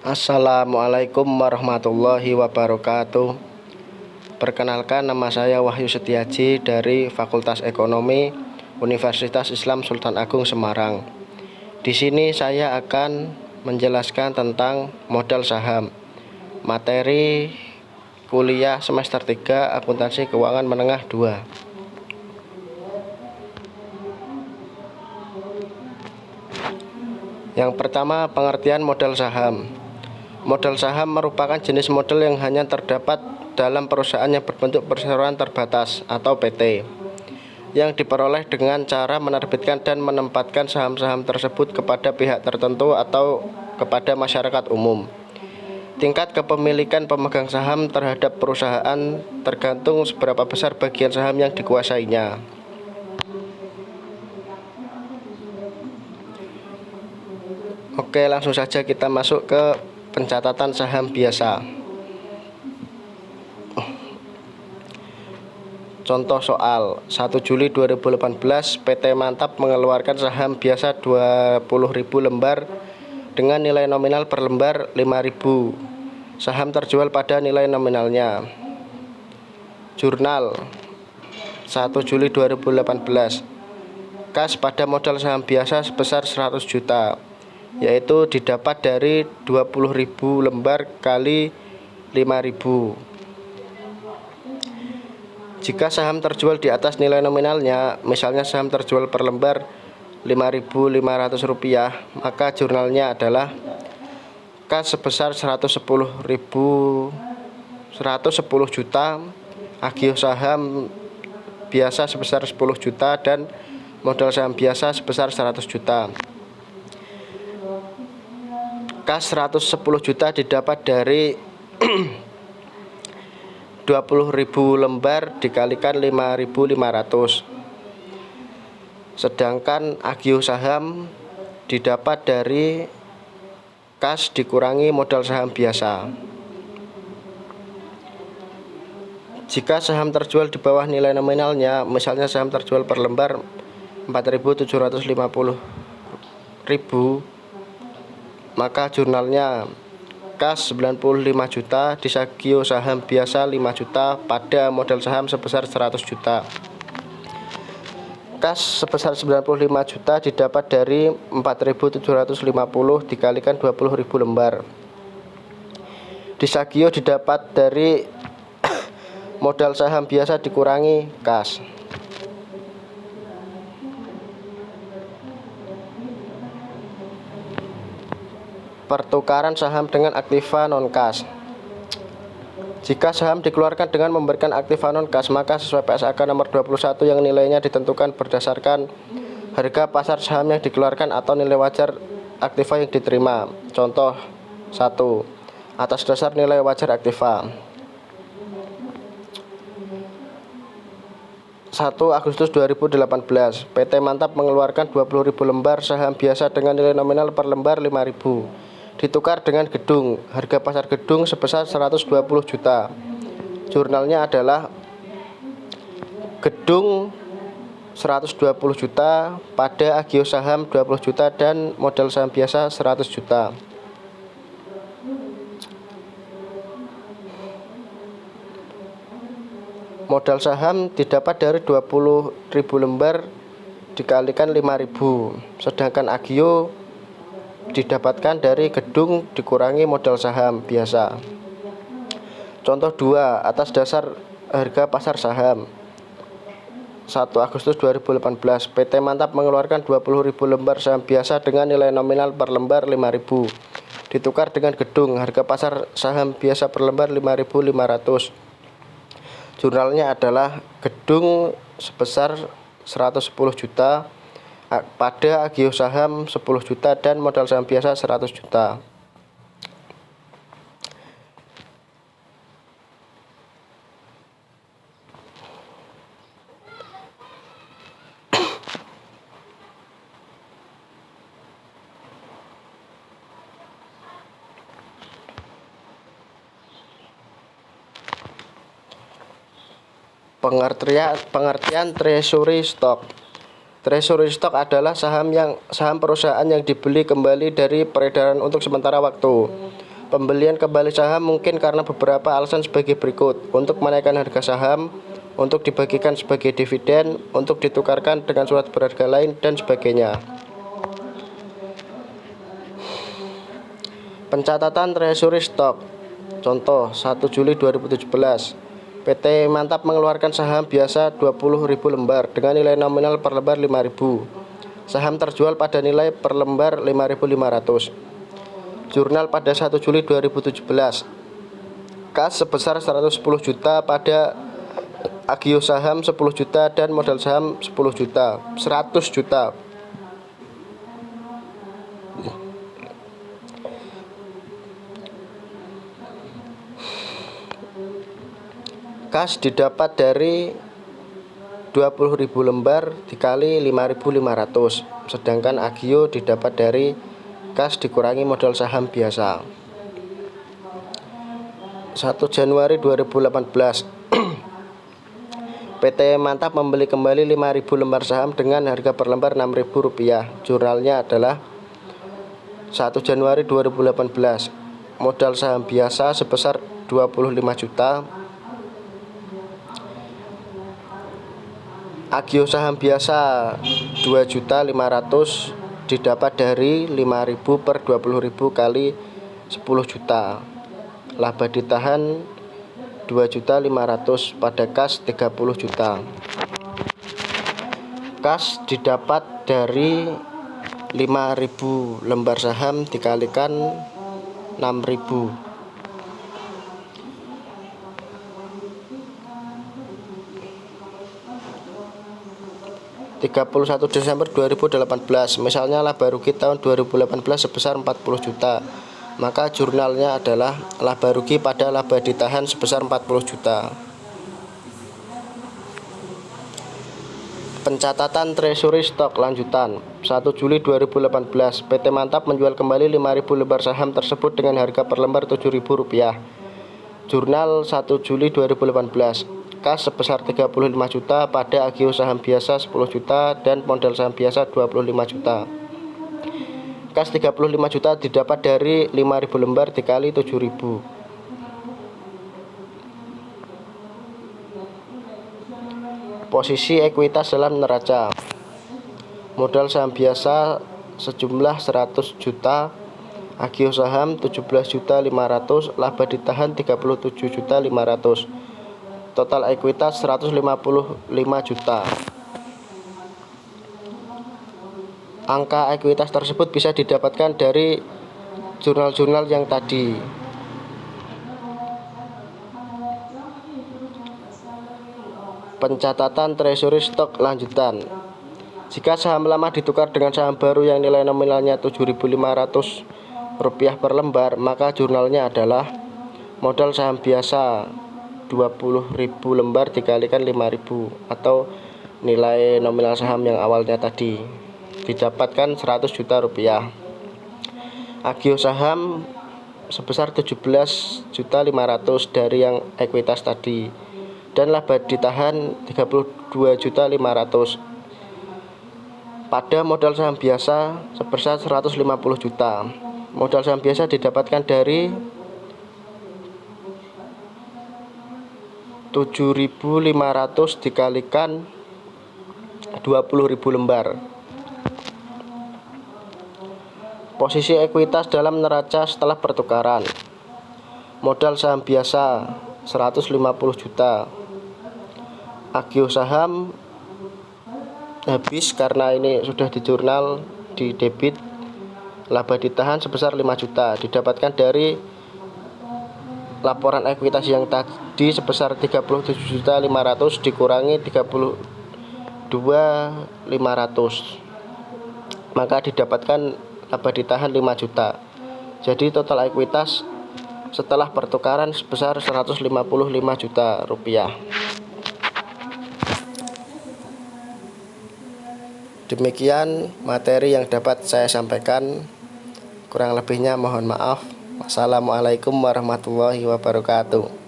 Assalamualaikum warahmatullahi wabarakatuh. Perkenalkan, nama saya Wahyu Setiaji dari Fakultas Ekonomi Universitas Islam Sultan Agung Semarang. Di sini saya akan menjelaskan tentang modal saham. Materi kuliah semester 3 Akuntansi Keuangan Menengah 2. Yang pertama, pengertian modal saham. Modal saham merupakan jenis modal yang hanya terdapat dalam perusahaan yang berbentuk perseroan terbatas atau PT, yang diperoleh dengan cara menerbitkan dan menempatkan saham-saham tersebut kepada pihak tertentu atau kepada masyarakat umum. Tingkat kepemilikan pemegang saham terhadap perusahaan tergantung seberapa besar bagian saham yang dikuasainya. Oke, langsung saja kita masuk ke pencatatan saham biasa. Contoh soal 1 Juli 2018, PT Mantap mengeluarkan saham biasa 20.000 lembar dengan nilai nominal per lembar 5.000. Saham terjual pada nilai nominalnya. Jurnal 1 Juli 2018. Kas pada modal saham biasa sebesar 100 juta, yaitu didapat dari 20.000 lembar kali 5.000. Jika saham terjual di atas nilai nominalnya, misalnya saham terjual per lembar Rp5.500, maka jurnalnya adalah kas sebesar 110 juta, agio saham biasa sebesar 10 juta, dan modal saham biasa sebesar 100 juta. Kas 110 juta didapat dari 20.000 lembar dikalikan 5.500. Sedangkan agio saham didapat dari kas dikurangi modal saham biasa. Jika saham terjual di bawah nilai nominalnya, misalnya saham terjual per lembar 4.750.000, maka jurnalnya kas 95 juta disagio saham biasa 5 juta pada modal saham sebesar 100 juta. Kas sebesar 95 juta didapat dari 4.750 dikalikan 20.000 lembar. Disagio didapat dari modal saham biasa dikurangi kas. Pertukaran saham dengan aktiva non-kas. Jika saham dikeluarkan dengan memberikan aktiva non-kas, maka sesuai PSAK nomor 21 yang nilainya ditentukan berdasarkan harga pasar saham yang dikeluarkan atau nilai wajar aktiva yang diterima. Contoh 1. Atas dasar nilai wajar aktiva. 1 Agustus 2018, PT Mantap mengeluarkan 20.000 lembar saham biasa dengan nilai nominal per lembar 5.000. Ditukar dengan gedung, harga pasar gedung sebesar 120 juta. Jurnalnya adalah gedung 120 juta pada agio saham 20 juta dan modal saham biasa 100 juta. Modal saham didapat dari 20.000 lembar dikalikan 5.000, sedangkan agio didapatkan dari gedung dikurangi modal saham biasa. Contoh 2. Atas dasar harga pasar saham 1 Agustus 2018, PT Mantap mengeluarkan 20.000 lembar saham biasa dengan nilai nominal per lembar 5.000. Ditukar dengan gedung, harga pasar saham biasa per lembar 5.500. Jurnalnya adalah gedung sebesar 110 juta pada agio saham 10 juta dan modal saham biasa 100 juta. Pengertian treasury stock. Treasury stock adalah saham perusahaan yang dibeli kembali dari peredaran untuk sementara waktu. Pembelian kembali saham mungkin karena beberapa alasan sebagai berikut: untuk menaikkan harga saham, untuk dibagikan sebagai dividen, untuk ditukarkan dengan surat berharga lain, dan sebagainya. Pencatatan treasury stock. Contoh, 1 Juli 2017, PT Mantap mengeluarkan saham biasa 20.000 lembar dengan nilai nominal per lembar 5.000. Saham terjual pada nilai per lembar 5.500. Jurnal pada 1 Juli 2017. Kas sebesar 110 juta pada agio saham 10 juta dan modal saham 10 juta, 100 juta. Kas didapat dari 20.000 lembar dikali 5.500, sedangkan agio didapat dari kas dikurangi modal saham biasa. 1 Januari 2018, PT Mantap membeli kembali 5.000 lembar saham dengan harga per lembar Rp6.000. Jurnalnya adalah 1 Januari 2018. Modal saham biasa sebesar 25 juta. Agio saham biasa 2.500.000 didapat dari 5.000 per 20.000 kali 10 juta. Laba ditahan 2.500.000 pada kas 30 juta. Kas didapat dari 5.000 lembar saham dikalikan 6.000. 31 Desember 2018, misalnya laba rugi tahun 2018 sebesar 40 juta, maka jurnalnya adalah laba rugi pada laba ditahan sebesar 40 juta. Pencatatan treasury stock lanjutan. 1 Juli 2018, PT Mantap menjual kembali 5.000 lembar saham tersebut dengan harga per lembar Rp7.000. Jurnal 1 Juli 2018. Kas sebesar 35 juta pada agio saham biasa 10 juta dan modal saham biasa 25 juta. Kas 35 juta didapat dari 5.000 lembar dikali 7.000. Posisi ekuitas dalam neraca. Modal saham biasa sejumlah 100 juta, agio saham 17.500.000, laba ditahan 37.500.000. Total ekuitas 155 juta. Angka ekuitas tersebut bisa didapatkan dari jurnal-jurnal yang tadi. Pencatatan treasury stock lanjutan. Jika saham lama ditukar dengan saham baru yang nilai nominalnya Rp7.500 per lembar, maka jurnalnya adalah modal saham biasa 20.000 lembar dikalikan 5.000 atau nilai nominal saham yang awalnya tadi, didapatkan 100 juta rupiah. Agio saham sebesar 17.500.000 dari yang ekuitas tadi, dan laba ditahan 32.500.000 pada modal saham biasa sebesar 150 juta. Modal saham biasa didapatkan dari 7.500 dikalikan 20.000 lembar. Posisi ekuitas dalam neraca setelah pertukaran. Modal saham biasa 150 juta. Agio saham habis karena ini sudah di jurnal, di debit. Laba ditahan sebesar 5 juta didapatkan dari laporan ekuitas yang tadi sebesar 37.500 dikurangi 32.500, maka didapatkan laba ditahan 5 juta. Jadi total ekuitas setelah pertukaran sebesar 155 juta rupiah. Demikian materi yang dapat saya sampaikan, kurang lebihnya mohon maaf. Wassalamualaikum warahmatullahi wabarakatuh.